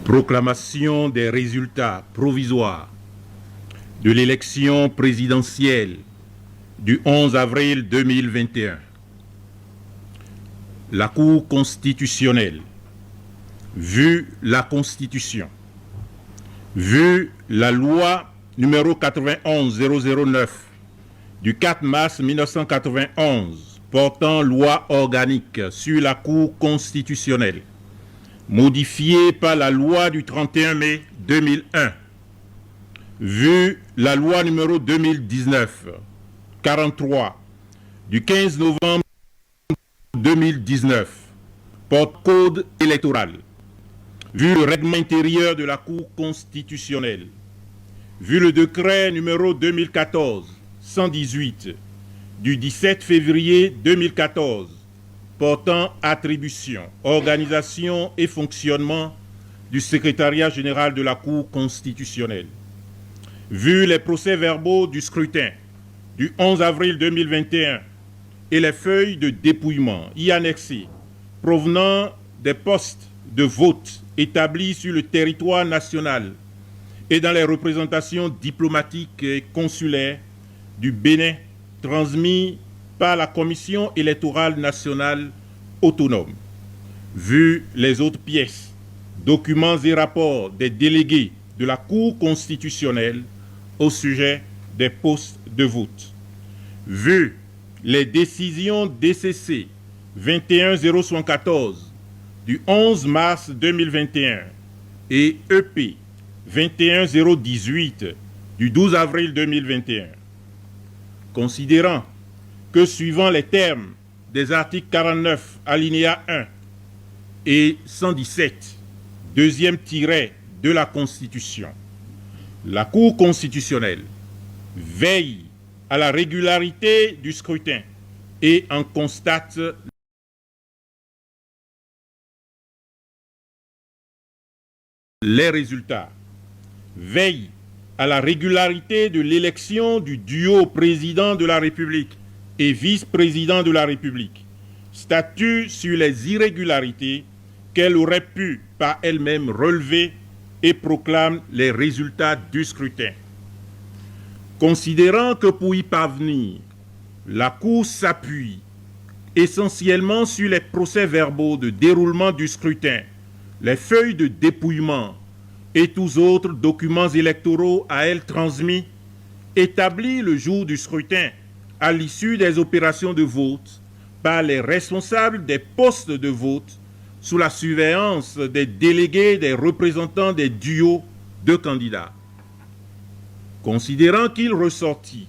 Proclamation des résultats provisoires de l'élection présidentielle du 11 avril 2021. La Cour constitutionnelle, vu la Constitution, vu la loi numéro 91-009 du 4 mars 1991 portant loi organique sur la Cour constitutionnelle, modifiée par la loi du 31 mai 2001, vu la loi numéro 2019-43 du 15 novembre 2019 porte code électoral, vu le règlement intérieur de la Cour constitutionnelle, vu le décret numéro 2014-118 du 17 février 2014 portant attribution, organisation et fonctionnement du secrétariat général de la Cour constitutionnelle, vu les procès-verbaux du scrutin du 11 avril 2021 et les feuilles de dépouillement y annexées provenant des postes de vote établis sur le territoire national et dans les représentations diplomatiques et consulaires du Bénin transmis par la Commission électorale nationale autonome, vu les autres pièces, documents et rapports des délégués de la Cour constitutionnelle au sujet des postes de vote, vu les décisions DCC 21-014 du 11 mars 2021 et EP 21-018 du 12 avril 2021. Considérant que suivant les termes des articles 49 alinéa 1 et 117 deuxième tiret de la Constitution, la Cour constitutionnelle veille à la régularité du scrutin et en constate les résultats, veille à la régularité de l'élection du duo président de la République et vice-président de la République, statue sur les irrégularités qu'elle aurait pu par elle-même relever et proclame les résultats du scrutin. Considérant que pour y parvenir, la Cour s'appuie essentiellement sur les procès-verbaux de déroulement du scrutin, les feuilles de dépouillement et tous autres documents électoraux à elle transmis, établis le jour du scrutin à l'issue des opérations de vote par les responsables des postes de vote sous la surveillance des délégués des représentants des duos de candidats. Considérant qu'il ressortit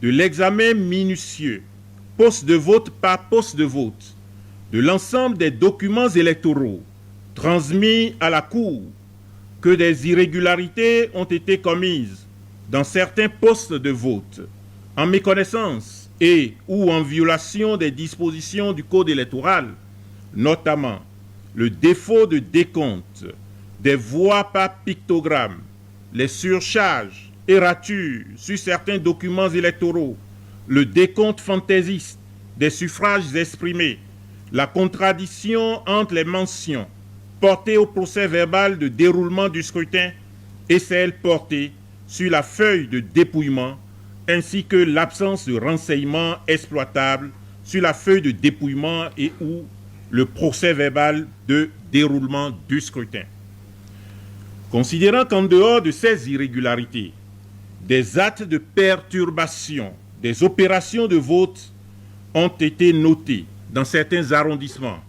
de l'examen minutieux, poste de vote par poste de vote, de l'ensemble des documents électoraux transmis à la Cour, que des irrégularités ont été commises dans certains postes de vote, en méconnaissance et ou en violation des dispositions du Code électoral, notamment le défaut de décompte des voix par pictogramme, les surcharges et ratures sur certains documents électoraux, le décompte fantaisiste des suffrages exprimés, la contradiction entre les mentions portées au procès-verbal de déroulement du scrutin et celles portées sur la feuille de dépouillement, ainsi que l'absence de renseignements exploitables sur la feuille de dépouillement et ou le procès-verbal de déroulement du scrutin. Considérant qu'en dehors de ces irrégularités, des actes de perturbation des opérations de vote ont été notés dans certains arrondissements.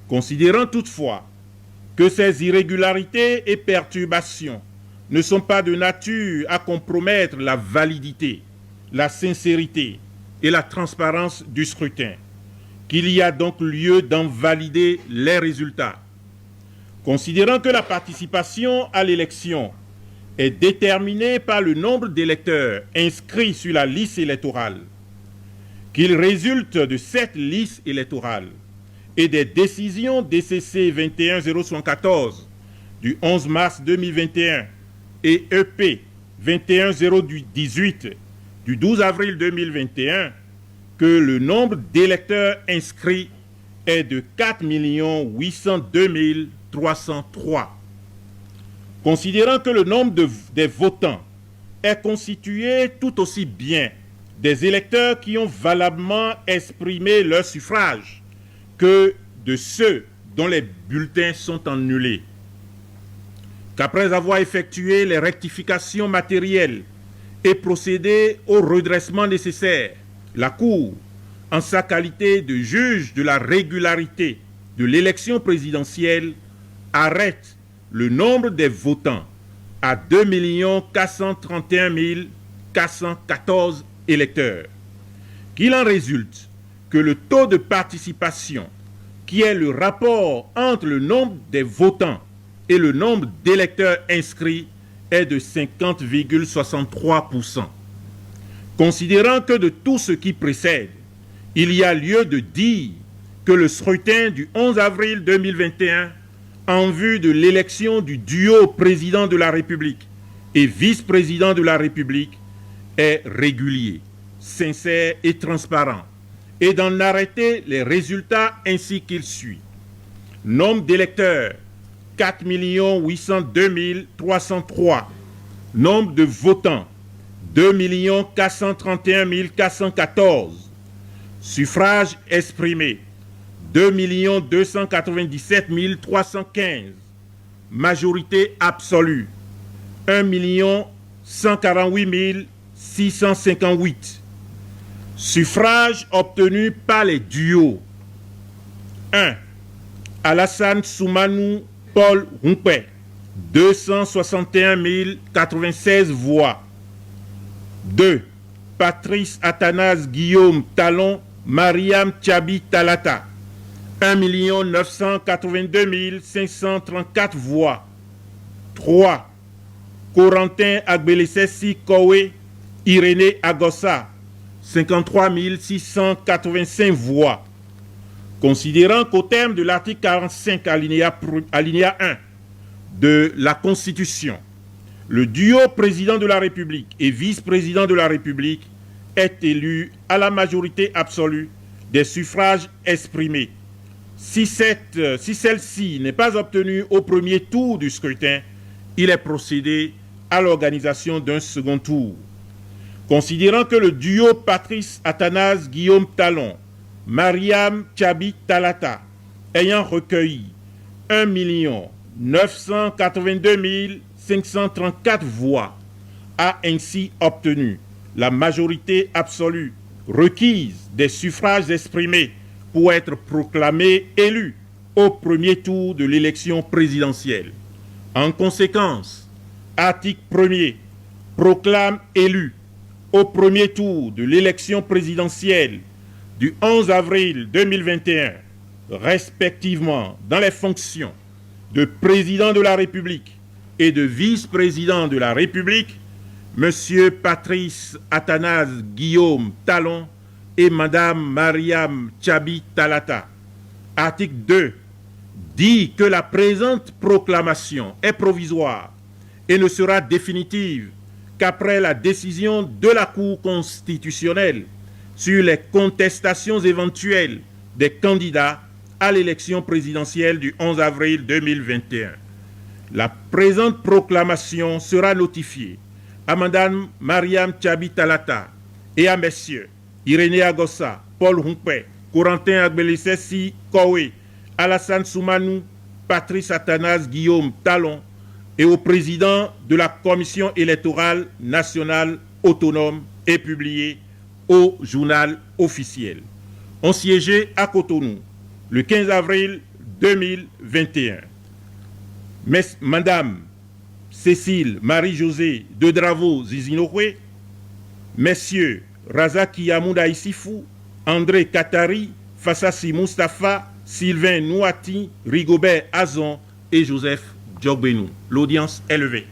Considérant toutefois que ces irrégularités et perturbations ne sont pas de nature à compromettre la validité, la sincérité et la transparence du scrutin, qu'il y a donc lieu d'en valider les résultats. Considérant que la participation à l'élection est déterminée par le nombre d'électeurs inscrits sur la liste électorale, qu'il résulte de cette liste électorale et des décisions DCC 21-014 du 11 mars 2021 et EP 21-018 du 12 avril 2021, que le nombre d'électeurs inscrits est de 4 802 303 Considérant que le nombre des votants est constitué tout aussi bien des électeurs qui ont valablement exprimé leur suffrage que de ceux dont les bulletins sont annulés, qu'après avoir effectué les rectifications matérielles et procédé au redressement nécessaire, la Cour, en sa qualité de juge de la régularité de l'élection présidentielle, arrête le nombre des votants à 2 431 414 électeurs. Qu'il en résulte que le taux de participation, qui est le rapport entre le nombre des votants et le nombre d'électeurs inscrits, est de 50,63%. Considérant que de tout ce qui précède, il y a lieu de dire que le scrutin du 11 avril 2021 en vue de l'élection du duo président de la République et vice-président de la République est régulier, sincère et transparent, et d'en arrêter les résultats ainsi qu'il suit. Nombre d'électeurs, 4 802 303. Nombre de votants, 2 431 414. Suffrages exprimés, 2 297 315. Majorité absolue, 1 148 658. Suffrages obtenus par les duos. 1. Alassane Soumanou Paul Humpé, 261 096 voix. 2. Patrice Athanase Guillaume Talon Mariam Tchabi Talata, 1 982 534 voix. 3. Corentin Agbelesesi Kowe Irénée Agossa, 53 685 voix. Considérant qu'au terme de l'article 45 alinéa 1 de la Constitution, le duo président de la République et vice-président de la République est élu à la majorité absolue des suffrages exprimés. Si celle-ci n'est pas obtenue au premier tour du scrutin, il est procédé à l'organisation d'un second tour. Considérant que le duo Patrice Athanase Guillaume Talon Mariam Tchabi Talata ayant recueilli 1 982 534 voix a ainsi obtenu la majorité absolue requise des suffrages exprimés pour être proclamé élu au premier tour de l'élection présidentielle. En conséquence, article 1er proclame élu au premier tour de l'élection présidentielle du 11 avril 2021, respectivement dans les fonctions de président de la République et de vice-président de la République, M. Patrice Athanase Guillaume Talon et Mme Mariam Tchabi Talata. Article 2 dit que la présente proclamation est provisoire et ne sera définitive qu'après la décision de la Cour constitutionnelle sur les contestations éventuelles des candidats à l'élection présidentielle du 11 avril 2021. La présente proclamation sera notifiée à Mme Mariam Tchabi Talata et à messieurs Irénée Agossa, Paul Humpé, Corentin Agbelesesi Kowe, Alassane Soumanou, Patrice Athanase Guillaume Talon et au président de la Commission électorale nationale autonome et publié au journal officiel. On siégeait à Cotonou le 15 avril 2021. Madame Cécile Marie-Josée de Dravo Zizinokwe, messieurs Razaki Yamouda Issifou, André Katari, Fassassi Mustafa, Sylvain Nouati, Rigobert Azon et Joseph Djogbenou. L'audience est levée.